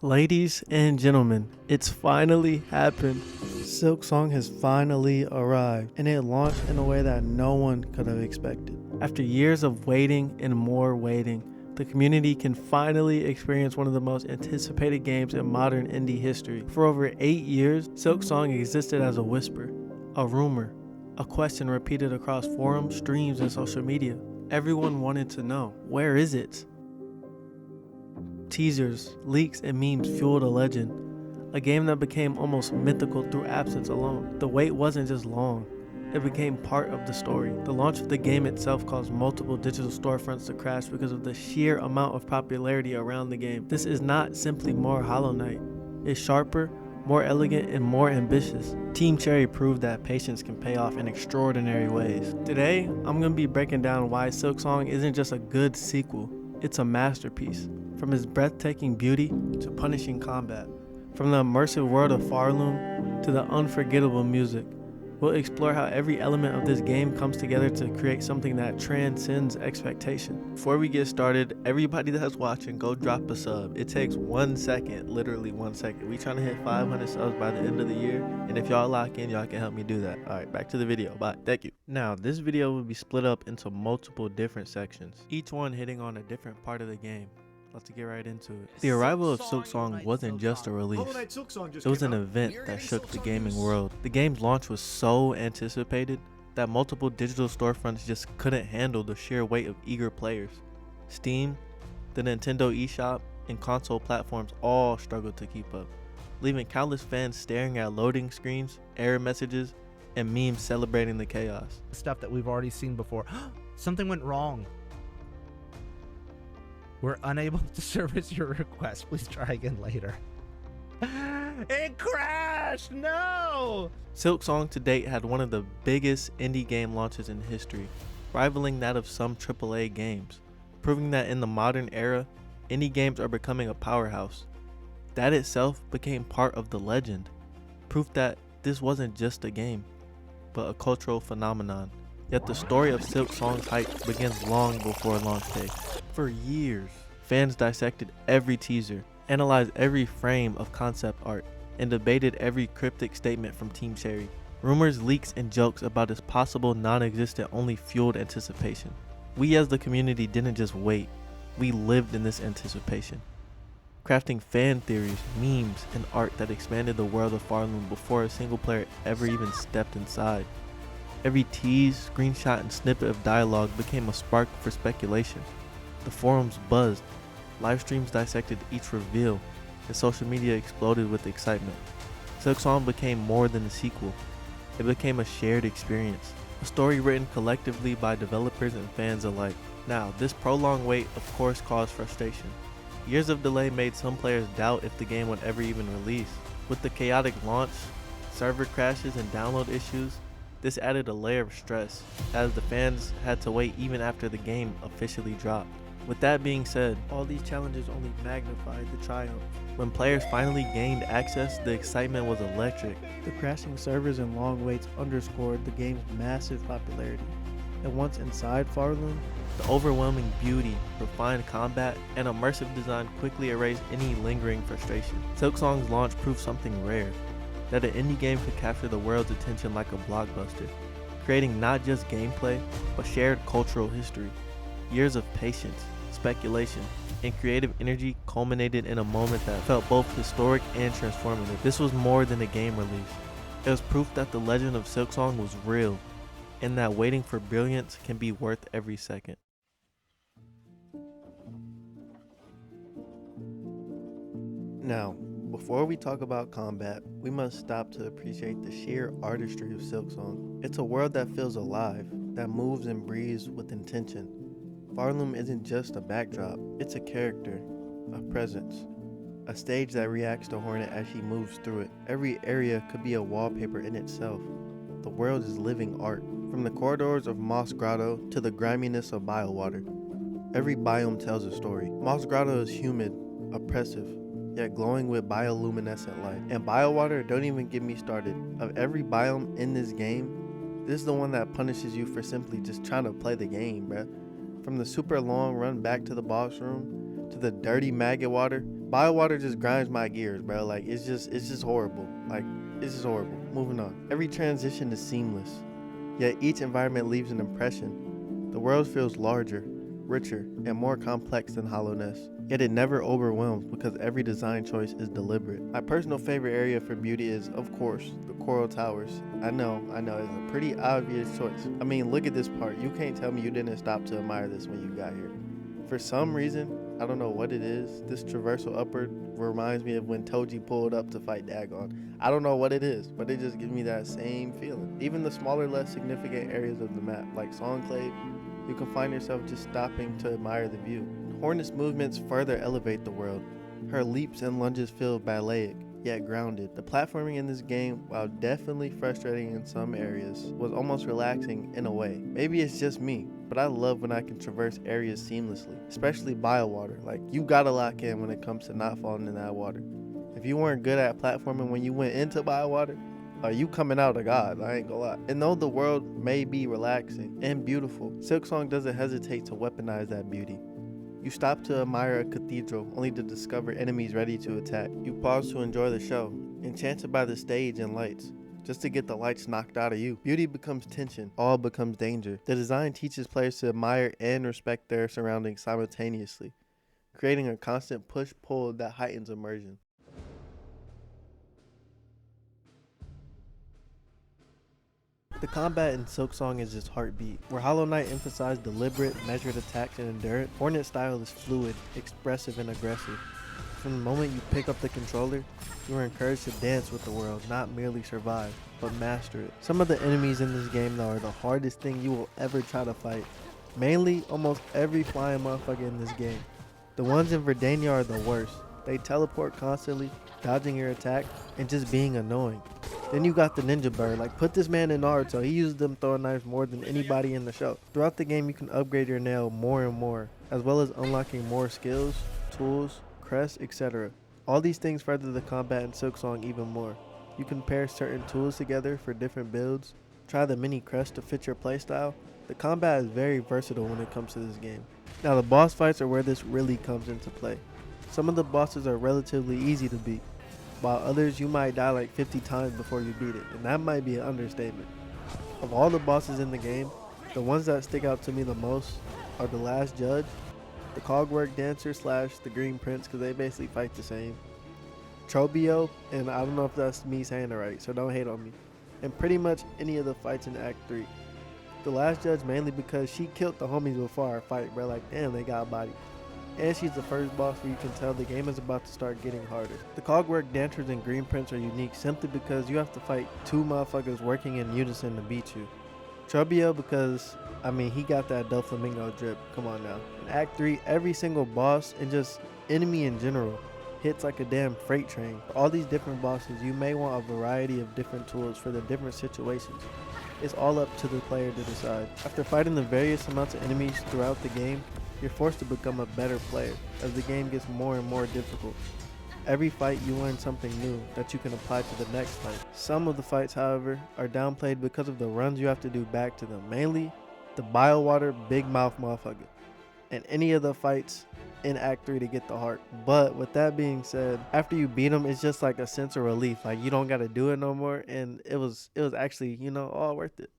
Ladies and gentlemen, it's finally happened. Silksong has finally arrived, and it launched in a way that no one could have expected. After years of waiting and more waiting, the community can finally experience one of the most anticipated games in modern indie history. For over 8 years, Silksong existed as a whisper, a rumor, a question repeated across forums, streams, and social media. Everyone wanted to know, where is it? Teasers, leaks, and memes fueled a legend, a game that became almost mythical through absence alone. The wait wasn't just long, it became part of the story. The launch of the game itself caused multiple digital storefronts to crash because of the sheer amount of popularity around the game. This is not simply more Hollow Knight, it's sharper, more elegant, and more ambitious. Team Cherry proved that patience can pay off in extraordinary ways. Today, I'm going to be breaking down why Silksong isn't just a good sequel, it's a masterpiece. From its breathtaking beauty to punishing combat, from the immersive world of Farloom to the unforgettable music, we'll explore how every element of this game comes together to create something that transcends expectation. Before we get started, everybody that's watching, go drop a sub. It takes 1 second, literally 1 second. We trying to hit 500 subs by the end of the year, and if y'all lock in, y'all can help me do that. Alright, back to the video. Bye. Thank you. Now, this video will be split up into multiple different sections, each one hitting on a different part of the game. Let's get right into it. The arrival of Silksong wasn't just a release, it was an event that shook the gaming world. The game's launch was so anticipated that multiple digital storefronts just couldn't handle the sheer weight of eager players. Steam, the Nintendo eShop, and console platforms all struggled to keep up, leaving countless fans staring at loading screens, error messages, and memes celebrating the chaos. Stuff that we've already seen before. Something went wrong. We're unable to service your request. Please try again later. It crashed! No! Silksong to date had one of the biggest indie game launches in history, rivaling that of some AAA games, proving that in the modern era, indie games are becoming a powerhouse. That itself became part of the legend, proof that this wasn't just a game, but a cultural phenomenon. Yet the story of Silksong's hype begins long before launch day. For years, fans dissected every teaser, analyzed every frame of concept art, and debated every cryptic statement from Team Cherry. Rumors, leaks, and jokes about its possible non-existent only fueled anticipation. We as the community didn't just wait, we lived in this anticipation, crafting fan theories, memes, and art that expanded the world of Farloom before a single player ever even stepped inside. Every tease, screenshot, and snippet of dialogue became a spark for speculation. The forums buzzed, live streams dissected each reveal, and social media exploded with excitement. Silksong became more than a sequel. It became a shared experience, a story written collectively by developers and fans alike. Now, this prolonged wait of course caused frustration. Years of delay made some players doubt if the game would ever even release. With the chaotic launch, server crashes, and download issues, this added a layer of stress, as the fans had to wait even after the game officially dropped. With that being said, all these challenges only magnified the triumph. When players finally gained access, the excitement was electric. The crashing servers and long waits underscored the game's massive popularity. And once inside Farloom, the overwhelming beauty, refined combat, and immersive design quickly erased any lingering frustration. Silksong's launch proved something rare, that an indie game could capture the world's attention like a blockbuster, creating not just gameplay, but shared cultural history. Years of patience, speculation, and creative energy culminated in a moment that felt both historic and transformative. This was more than a game release. It was proof that the legend of Silksong was real, and that waiting for brilliance can be worth every second. Now, before we talk about combat, we must stop to appreciate the sheer artistry of Silksong. It's a world that feels alive, that moves and breathes with intention. Farloom isn't just a backdrop, it's a character, a presence, a stage that reacts to Hornet as she moves through it. Every area could be a wallpaper in itself. The world is living art, from the corridors of Moss Grotto to the griminess of bilewater. Every biome tells a story. Moss Grotto is humid, oppressive, yet glowing with bioluminescent light. And bilewater, don't even get me started. Of every biome in this game, this is the one that punishes you for simply just trying to play the game, bruh. From the super long run back to the boss room, to the dirty maggot water, bilewater just grinds my gears, bro. Like it's just horrible. Like it's just horrible. Moving on. Every transition is seamless, yet each environment leaves an impression. The world feels larger, richer, and more complex than Hollowness. Yet it never overwhelms because every design choice is deliberate. My personal favorite area for beauty is, of course, the Coral Towers. I know, it's a pretty obvious choice. I mean, look at this part. You can't tell me you didn't stop to admire this when you got here. For some reason, I don't know what it is, this traversal upward reminds me of when Toji pulled up to fight Dagon. I don't know what it is, but it just gives me that same feeling. Even the smaller, less significant areas of the map, like Songclave, you can find yourself just stopping to admire the view. Hornet's movements further elevate the world. Her leaps and lunges feel balletic, yet grounded. The platforming in this game, while definitely frustrating in some areas, was almost relaxing in a way. Maybe it's just me, but I love when I can traverse areas seamlessly, especially bilewater. Like, you gotta lock in when it comes to not falling in that water. If you weren't good at platforming when you went into bilewater, you coming out of God, I ain't gonna lie. And though the world may be relaxing and beautiful, Silksong doesn't hesitate to weaponize that beauty. You stop to admire a cathedral only to discover enemies ready to attack. You pause to enjoy the show, enchanted by the stage and lights, just to get the lights knocked out of you. Beauty becomes tension, all becomes danger. The design teaches players to admire and respect their surroundings simultaneously, creating a constant push-pull that heightens immersion. The combat in Silksong is just heartbeat. Where Hollow Knight emphasized deliberate, measured attacks and endurance, Hornet's style is fluid, expressive, and aggressive. From the moment you pick up the controller, you are encouraged to dance with the world, not merely survive, but master it. Some of the enemies in this game though are the hardest thing you will ever try to fight. Mainly, almost every flying motherfucker in this game. The ones in Verdania are the worst. They teleport constantly, dodging your attack, and just being annoying. Then you got the ninja bird. Like, put this man in Naruto. He uses them throwing knives more than anybody in the show. Throughout the game, you can upgrade your nail more and more, as well as unlocking more skills, tools, crests, etc. All these things further the combat in Silksong even more. You can pair certain tools together for different builds, try the mini crest to fit your playstyle. The combat is very versatile when it comes to this game. Now the boss fights are where this really comes into play. Some of the bosses are relatively easy to beat, while others you might die like 50 times before you beat it, and that might be an understatement. Of all the bosses in the game, the ones that stick out to me the most are the Last Judge, the Cogwork Dancer / the Green Prince, because they basically fight the same, Trobio, and I don't know if that's me saying it right, so don't hate on me, and pretty much any of the fights in Act 3. The Last Judge mainly because she killed the homies before our fight, bro. Like, damn, they got bodied. And she's the first boss where you can tell the game is about to start getting harder. The Cogwork Dancers and Green Prince are unique simply because you have to fight two motherfuckers working in unison to beat you. Trubio because, I mean, he got that Doflamingo drip. Come on now. In Act 3, every single boss and just enemy in general hits like a damn freight train. For all these different bosses, you may want a variety of different tools for the different situations. It's all up to the player to decide. After fighting the various amounts of enemies throughout the game, you're forced to become a better player as the game gets more and more difficult. Every fight you learn something new that you can apply to the next fight. Some of the fights, however, are downplayed because of the runs you have to do back to them, mainly the bilewater big mouth motherfucker, and any of the fights in Act 3 to get the heart. But with that being said, after you beat them, it's just like a sense of relief. Like, you don't gotta do it no more, and it was actually, all worth it.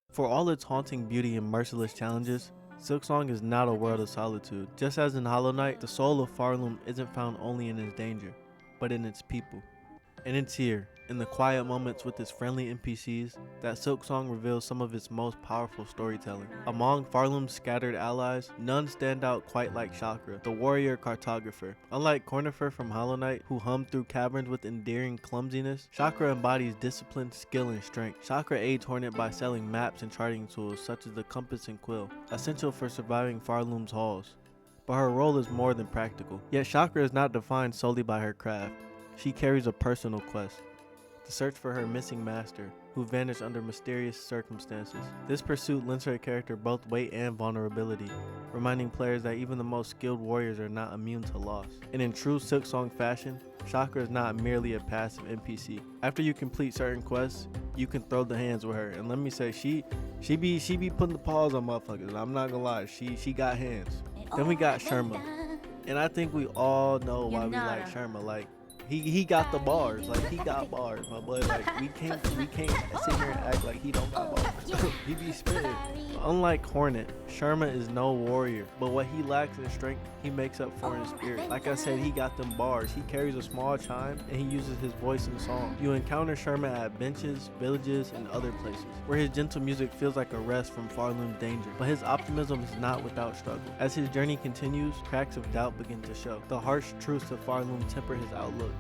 For all its haunting beauty and merciless challenges, Silksong is not a world of solitude. Just as in Hollow Knight, the soul of Farloom isn't found only in its danger, but in its people. And it's here, in the quiet moments with its friendly NPCs, that Silksong reveals some of its most powerful storytelling. Among Farloom's scattered allies, none stand out quite like Chakra, the warrior cartographer. Unlike Cornifer from Hollow Knight, who hummed through caverns with endearing clumsiness, Chakra embodies discipline, skill, and strength. Chakra aids Hornet by selling maps and charting tools such as the compass and quill, essential for surviving Farloom's halls. But her role is more than practical. Yet Chakra is not defined solely by her craft. She carries a personal quest, the search for her missing master, who vanish under mysterious circumstances. This pursuit lends her character both weight and vulnerability, reminding players that even the most skilled warriors are not immune to loss. And in true Silksong fashion, Chakra is not merely a passive NPC. After you complete certain quests, you can throw the hands with her, and let me say, she be putting the paws on motherfuckers. I'm not gonna lie, she got hands. Then we got Sherma, and I think we all know why we like Sherma. Like, he got the bars. Like, he got bars, my boy. Like, we can't sit here and act like he don't got bars. He be spitting. Unlike Hornet, Sherma is no warrior, but what he lacks in strength, he makes up for in spirit. Like I said, he got them bars. He carries a small chime, and he uses his voice in song. You encounter Sherma at benches, villages, and other places, where his gentle music feels like a rest from Farloom's danger. But his optimism is not without struggle. As his journey continues, cracks of doubt begin to show. The harsh truths of Farloom temper his outlook,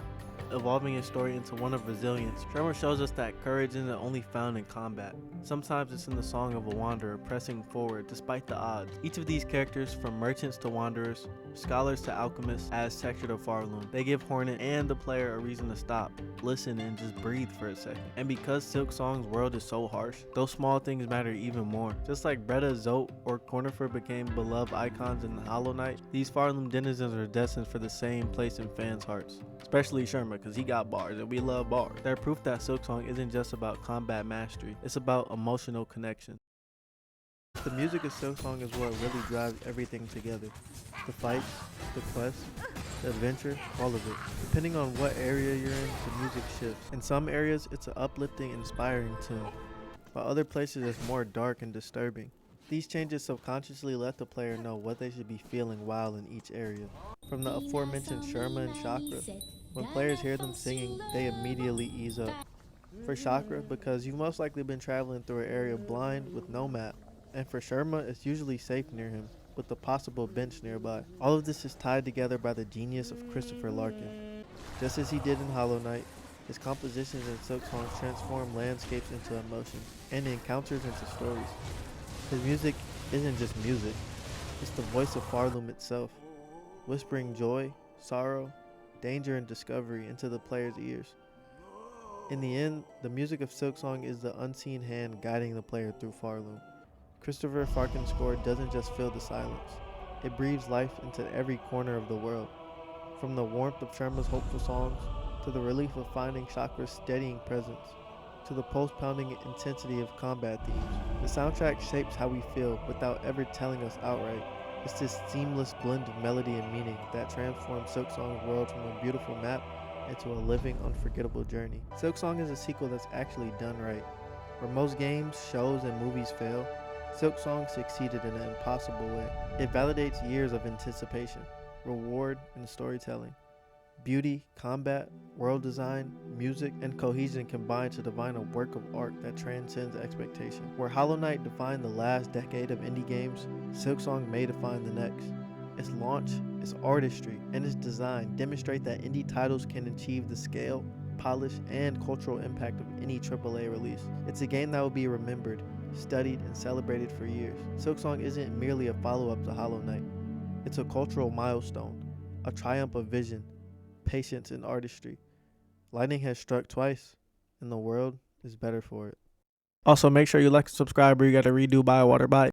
evolving his story into one of resilience. Sherma shows us that courage isn't only found in combat. Sometimes it's in the song of a wanderer pressing forward despite the odds. Each of these characters, from merchants to wanderers, scholars to alchemists, adds texture to Farloom. They give Hornet and the player a reason to stop, listen, and just breathe for a second. And because Silksong's world is so harsh, those small things matter even more. Just like Bretta, Zote, or Cornifer became beloved icons in Hollow Knight, these Farloom denizens are destined for the same place in fans' hearts. Especially Sherma, because he got bars, and we love bars. They're proof that Silksong isn't just about combat mastery, it's about emotional connection. The music of Silksong is what really drives everything together. The fights, the quests, the adventure, all of it. Depending on what area you're in, the music shifts. In some areas, it's an uplifting, inspiring tune, while other places it's more dark and disturbing. These changes subconsciously let the player know what they should be feeling while in each area. From the aforementioned Sherma and Chakra, when players hear them singing, they immediately ease up. For Chakra, because you've most likely been traveling through an area blind with no map, and for Sherma, it's usually safe near him, with a possible bench nearby. All of this is tied together by the genius of Christopher Larkin. Just as he did in Hollow Knight, his compositions in Silksong transform landscapes into emotions, and encounters into stories. His music isn't just music, it's the voice of Farloom itself, whispering joy, sorrow, danger, and discovery into the player's ears. In the end, the music of Silksong is the unseen hand guiding the player through Farloom. Christopher Larkin's score doesn't just fill the silence, it breathes life into every corner of the world. From the warmth of Sherma's hopeful songs, to the relief of finding Chakra's steadying presence, to the pulse-pounding intensity of combat themes. The soundtrack shapes how we feel without ever telling us outright. It's this seamless blend of melody and meaning that transforms Silksong's world from a beautiful map into a living, unforgettable journey. Silksong is a sequel that's actually done right. Where most games, shows, and movies fail, Silksong succeeded in an impossible way. It validates years of anticipation, reward, and storytelling. Beauty, combat, world design, music, and cohesion combine to define a work of art that transcends expectation. Where Hollow Knight defined the last decade of indie games, Silksong may define the next. Its launch, its artistry, and its design demonstrate that indie titles can achieve the scale, polish, and cultural impact of any AAA release. It's a game that will be remembered, studied, and celebrated for years. Silksong isn't merely a follow-up to Hollow Knight. It's a cultural milestone, a triumph of vision, patience, and artistry. Lightning has struck twice, and the world is better for it. Also, make sure you like and subscribe, or you gotta redo bilewater. Bye.